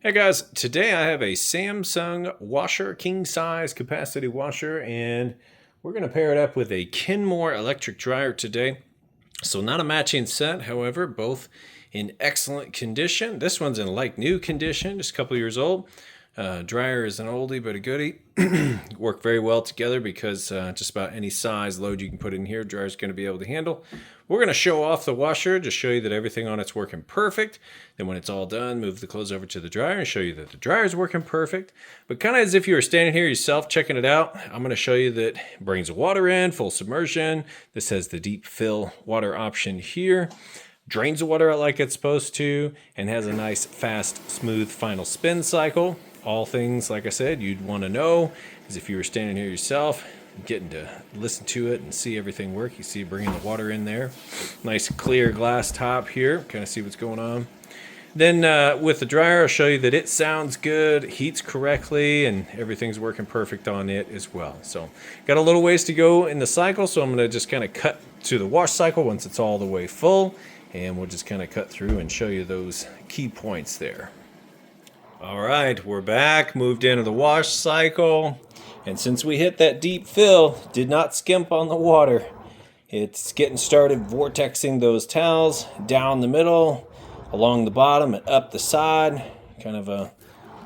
Hey guys, today I have a Samsung washer, king size capacity washer, and we're going to pair it up with a Kenmore electric dryer today. So not a matching set, however, both in excellent condition. This one's in like new condition, just a couple years old. Dryer is an oldie but a goodie. Work very well together because just about any size load you can put in here, dryer's going to be able to handle. We're going to show off the washer, just show you that everything on it's working perfect. Then when it's all done, move the clothes over to the dryer and show you that the dryer is working perfect. But kind of as if you were standing here yourself checking it out, I'm going to show you that it brings water in, full submersion. This has the deep fill water option here. Drains the water out like it's supposed to, and has a nice, fast, smooth final spin cycle. All things, like I said, you'd want to know, as if you were standing here yourself, getting to listen to it and see everything work. You see bringing the water in there. Nice clear glass top here, kind of see what's going on. Then with the dryer, I'll show you that it sounds good, heats correctly, and everything's working perfect on it as well. So got a little ways to go in the cycle, so I'm going to just kind of cut to the wash cycle once it's all the way full, and we'll just kind of cut through and show you those key points there. All right, we're back, moved into the wash cycle, and since we hit that deep fill, did not skimp on the water. It's getting started vortexing those towels down the middle, along the bottom and up the side, kind of a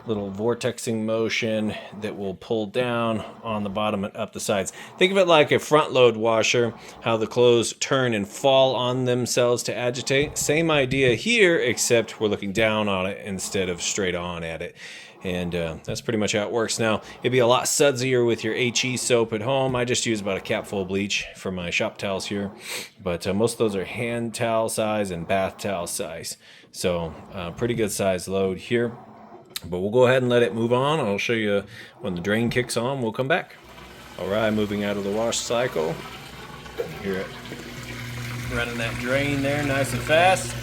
little vortexing motion that will pull down on the bottom and up the sides. Think of it like a front load washer, how the clothes turn and fall on themselves to agitate. Same idea here, except we're looking down on it instead of straight on at it. And that's pretty much how it works. Now, it'd be a lot sudsier with your HE soap at home. I just use about a cap full of bleach for my shop towels here. But most of those are hand towel size and bath towel size. So pretty good size load here. But we'll go ahead and let it move on. I'll show you when the drain kicks on. We'll come back. All right, moving out of the wash cycle. You hear it running that drain there nice and fast.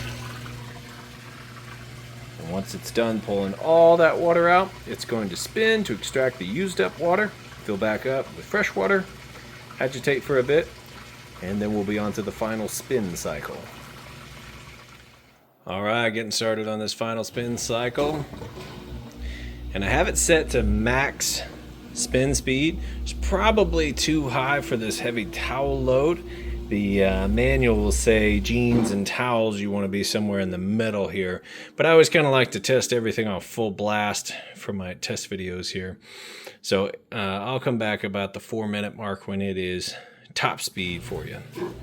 And once it's done pulling all that water out, it's going to spin to extract the used up water, fill back up with fresh water, agitate for a bit, and then we'll be on to the final spin cycle. All right, getting started on this final spin cycle. And I have it set to max spin speed. It's probably too high for this heavy towel load. The manual will say jeans and towels, you want to be somewhere in the middle here. But I always kind of like to test everything off full blast for my test videos here. So I'll come back about the 4-minute mark when it is top speed for you.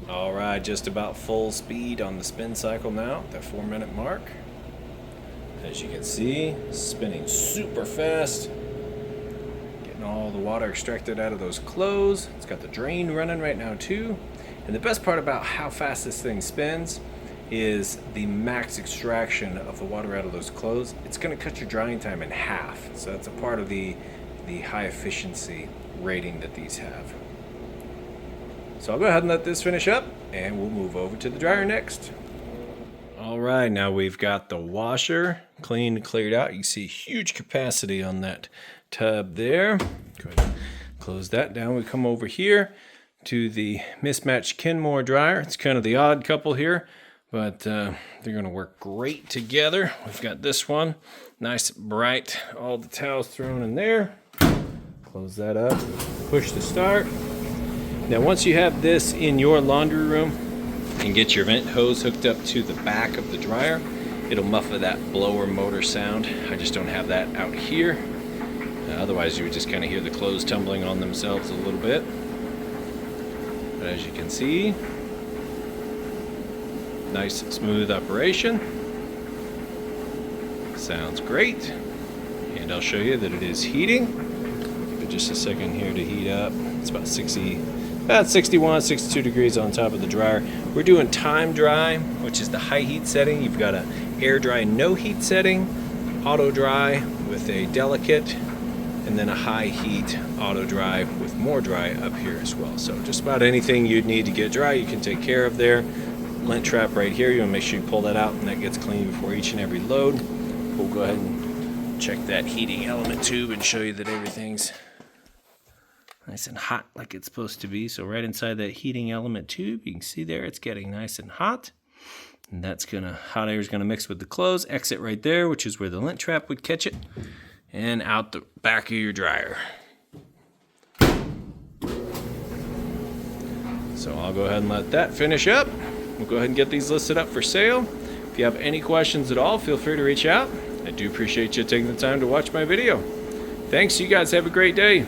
All right, just about full speed on the spin cycle now, that 4-minute mark. As you can see, spinning super fast. Getting all the water extracted out of those clothes. It's got the drain running right now too. And the best part about how fast this thing spins is the max extraction of the water out of those clothes. It's going to cut your drying time in half. So that's a part of the high efficiency rating that these have. So I'll go ahead and let this finish up, and we'll move over to the dryer next. All right, now we've got the washer cleaned, cleared out. You can see huge capacity on that tub there. Go ahead and close that down. We come over here to the mismatched Kenmore dryer. It's kind of the odd couple here, but they're going to work great together. We've got this one, nice, bright, all the towels thrown in there. Close that up, push to start. Now once you have this in your laundry room and get your vent hose hooked up to the back of the dryer, it'll muffle that blower motor sound. I just don't have that out here. Otherwise you would just kind of hear the clothes tumbling on themselves a little bit. But as you can see, nice smooth operation. Sounds great. And I'll show you that it is heating. Give it just a second here to heat up. It's about 61, 62 degrees on top of the dryer. We're doing time dry, which is the high heat setting. You've got a air dry no heat setting, auto dry with a delicate, and then a high heat auto dry with more dry up here as well. So just about anything you'd need to get dry, you can take care of there. Lint trap right here, you want to make sure you pull that out and that gets clean before each and every load. We'll go ahead and check that heating element tube and show you that everything's nice and hot like it's supposed to be. So right inside that heating element tube, you can see there it's getting nice and hot. And that's hot air is gonna mix with the clothes, exit right there, which is where the lint trap would catch it, and out the back of your dryer. So I'll go ahead and let that finish up. We'll go ahead and get these listed up for sale. If you have any questions at all, feel free to reach out. I do appreciate you taking the time to watch my video. Thanks, you guys have a great day.